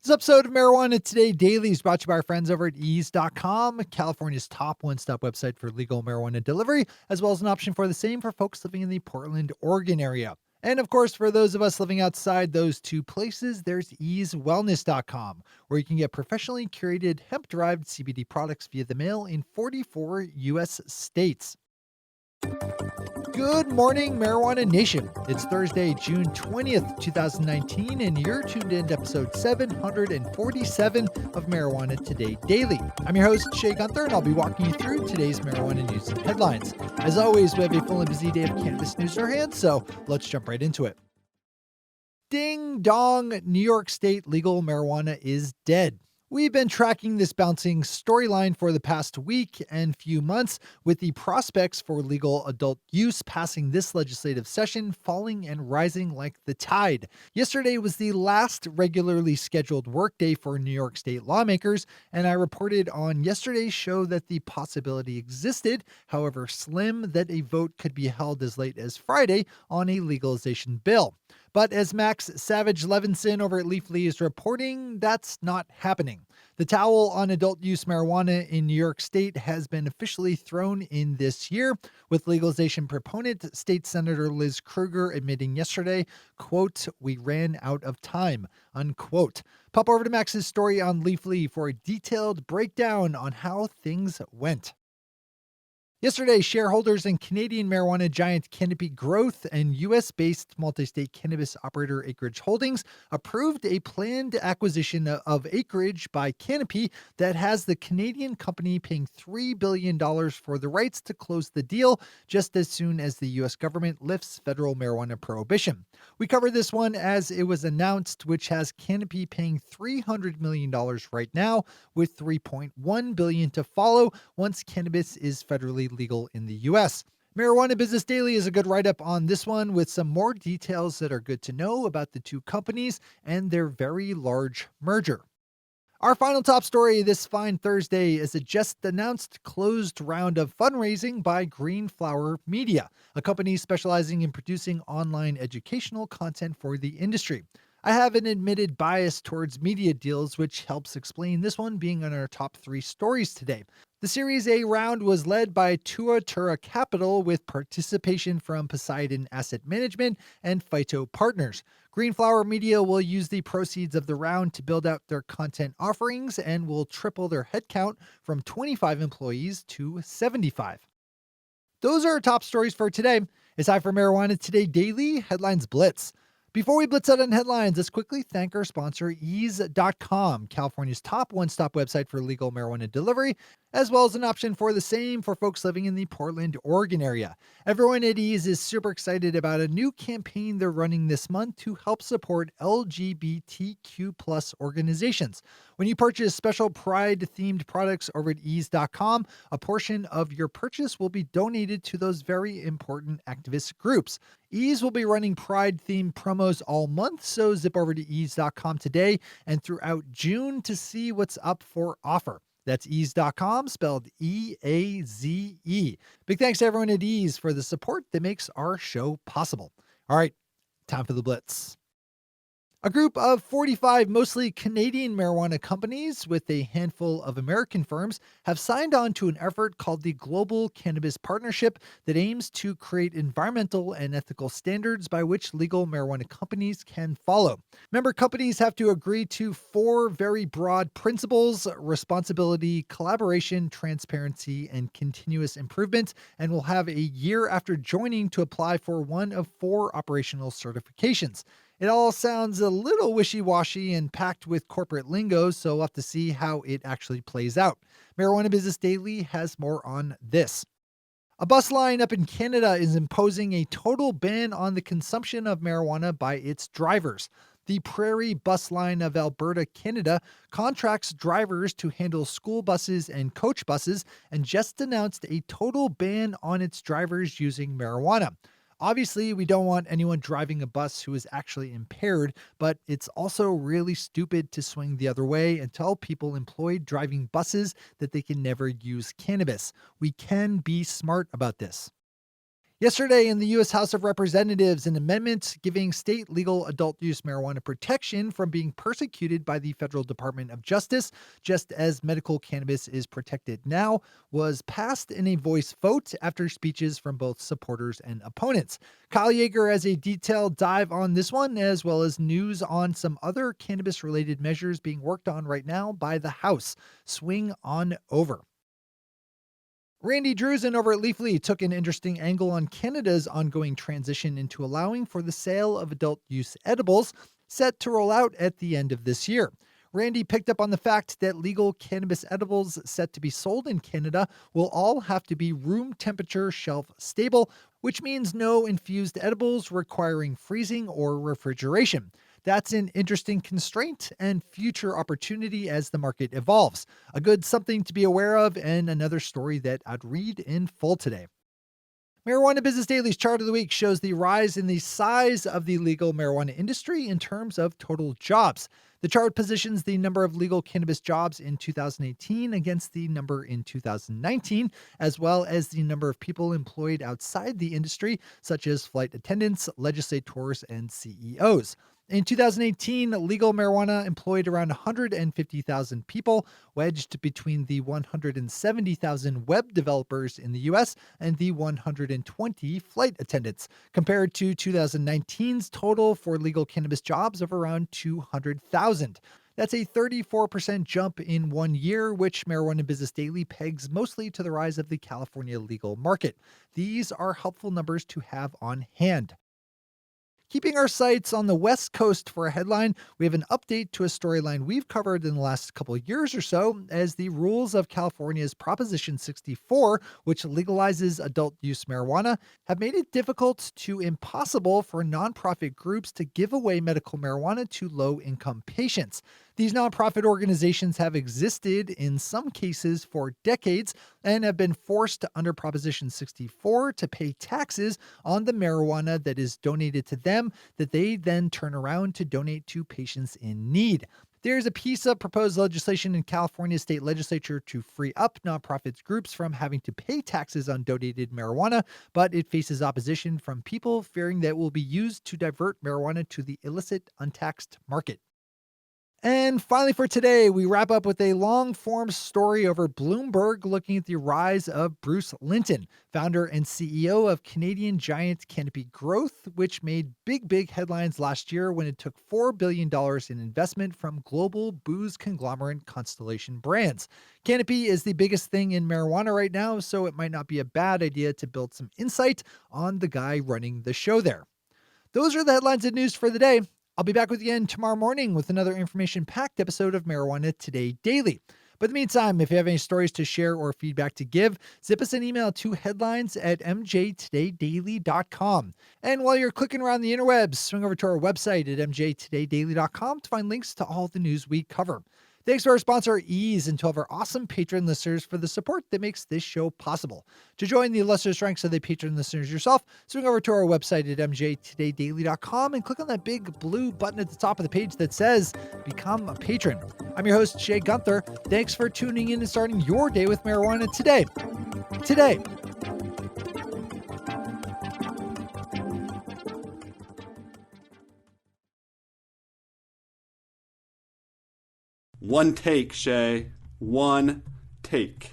This episode of Marijuana Today Daily is brought to you by our friends over at ease.com, California's top one-stop website for legal marijuana delivery, as well as an option for the same for folks living in the Portland, Oregon area. And of course, for those of us living outside those two places, there's easewellness.com, where you can get professionally curated hemp-derived CBD products via the mail in 44 U.S. states. Good morning, Marijuana Nation. It's Thursday, June 20th, 2019, and you're tuned in to episode 747 of Marijuana Today Daily. I'm your host, Shay Gunther, and I'll be walking you through today's marijuana news and headlines. As always, we have a full and busy day of cannabis news in our hands, so let's jump right into it. Ding dong, New York State legal marijuana is dead. We've been tracking this bouncing storyline for the past week and few months, with the prospects for legal adult use passing this legislative session falling and rising like the tide. Yesterday was the last regularly scheduled workday for New York State lawmakers, and I reported on yesterday's show that the possibility existed, however slim, that a vote could be held as late as Friday on a legalization bill. But as Max Savage Levinson over at Leafly is reporting, that's not happening. The towel on adult use marijuana in New York State has been officially thrown in this year, with legalization proponent State Senator Liz Krueger admitting yesterday, quote, "We ran out of time," unquote. Pop over to Max's story on Leafly for a detailed breakdown on how things went. Yesterday, shareholders in Canadian marijuana giant Canopy Growth and U.S.-based multi-state cannabis operator Acreage Holdings approved a planned acquisition of Acreage by Canopy that has the Canadian company paying $3 billion for the rights to close the deal just as soon as the U.S. government lifts federal marijuana prohibition. We covered this one as it was announced, which has Canopy paying $300 million right now, with $3.1 billion to follow once cannabis is federally legal in the U.S. Marijuana Business Daily is a good write-up on this one with some more details that are good to know about the two companies and their very large merger. Our final top story this fine Thursday is a just announced closed round of fundraising by Green Flower Media, a company specializing in producing online educational content for the industry. I have an admitted bias towards media deals, which helps explain this one being on our top three stories today. The Series A round was led by Tuatura Capital with participation from Poseidon Asset Management and Phyto Partners. Green Flower Media will use the proceeds of the round to build out their content offerings and will triple their headcount from 25 employees to 75. Those are our top stories for today. It's time for Marijuana Today Daily Headlines Blitz. Before we blitz out on headlines, let's quickly thank our sponsor, ease.com, California's top one-stop website for legal marijuana delivery, as well as an option for the same for folks living in the Portland, Oregon area. Everyone at Ease is super excited about a new campaign they're running this month to help support LGBTQ+ organizations. When you purchase special Pride-themed products over at ease.com, a portion of your purchase will be donated to those very important activist groups. Ease will be running Pride-themed promos all month, so zip over to ease.com today and throughout June to see what's up for offer. That's ease.com, spelled E-A-Z-E. Big thanks to everyone at Ease for the support that makes our show possible. All right, time for the Blitz. A group of 45 mostly Canadian marijuana companies with a handful of American firms have signed on to an effort called the Global Cannabis Partnership that aims to create environmental and ethical standards by which legal marijuana companies can follow. Member companies have to agree to 4 very broad principles: responsibility, collaboration, transparency, and continuous improvement, and will have a year after joining to apply for one of 4 operational certifications. It all sounds a little wishy-washy and packed with corporate lingo, so we'll have to see how it actually plays out. Marijuana Business Daily has more on this. A bus line up in Canada is imposing a total ban on the consumption of marijuana by its drivers. The Prairie Bus Line of Alberta, Canada, contracts drivers to handle school buses and coach buses and just announced a total ban on its drivers using marijuana. Obviously, we don't want anyone driving a bus who is actually impaired, but it's also really stupid to swing the other way and tell people employed driving buses that they can never use cannabis. We can be smart about this. Yesterday in the U.S. House of Representatives, an amendment giving state legal adult use marijuana protection from being persecuted by the Federal Department of Justice, just as medical cannabis is protected now, was passed in a voice vote after speeches from both supporters and opponents. Kyle Yeager has a detailed dive on this one, as well as news on some other cannabis-related measures being worked on right now by the House. Swing on over. Randy Drusen over at Leafly took an interesting angle on Canada's ongoing transition into allowing for the sale of adult use edibles, set to roll out at the end of this year. Randy picked up on the fact that legal cannabis edibles set to be sold in Canada will all have to be room temperature shelf stable, which means no infused edibles requiring freezing or refrigeration. That's an interesting constraint and future opportunity as the market evolves. A good something to be aware of, and another story that I'd read in full today. Marijuana Business Daily's chart of the week shows the rise in the size of the legal marijuana industry in terms of total jobs. The chart positions the number of legal cannabis jobs in 2018 against the number in 2019, as well as the number of people employed outside the industry, such as flight attendants, legislators, and CEOs. In 2018, legal marijuana employed around 150,000 people, wedged between the 170,000 web developers in the US and the 120 flight attendants, compared to 2019's total for legal cannabis jobs of around 200,000. That's a 34% jump in 1 year, which Marijuana Business Daily pegs mostly to the rise of the California legal market. These are helpful numbers to have on hand. Keeping our sights on the West Coast for a headline, we have an update to a storyline we've covered in the last couple of years or so, as the rules of California's Proposition 64, which legalizes adult use marijuana, have made it difficult to impossible for nonprofit groups to give away medical marijuana to low-income patients. These nonprofit organizations have existed in some cases for decades and have been forced under Proposition 64 to pay taxes on the marijuana that is donated to them that they then turn around to donate to patients in need. There's a piece of proposed legislation in California's state legislature to free up nonprofit groups from having to pay taxes on donated marijuana, but it faces opposition from people fearing that it will be used to divert marijuana to the illicit, untaxed market. And finally for today, we wrap up with a long-form story over Bloomberg looking at the rise of Bruce Linton, founder and CEO of Canadian giant Canopy Growth, which made big headlines last year when it took $4 billion in investment from global booze conglomerate Constellation Brands. Canopy is the biggest thing in marijuana right now, so it might not be a bad idea to build some insight on the guy running the show there. Those are the headlines and news for the day. I'll be back with you again tomorrow morning with another information-packed episode of Marijuana Today Daily. But in the meantime, if you have any stories to share or feedback to give, zip us an email to headlines@mjtodaydaily.com. And while you're clicking around the interwebs, swing over to our website at mjtodaydaily.com to find links to all the news we cover. Thanks to our sponsor, Ease, and to all of our awesome patron listeners for the support that makes this show possible. To join the illustrious ranks of the patron listeners yourself, swing over to our website at mjtodaydaily.com and click on that big blue button at the top of the page that says Become a Patron. I'm your host, Shay Gunther. Thanks for tuning in and starting your day with marijuana today. One take, Shay. One take.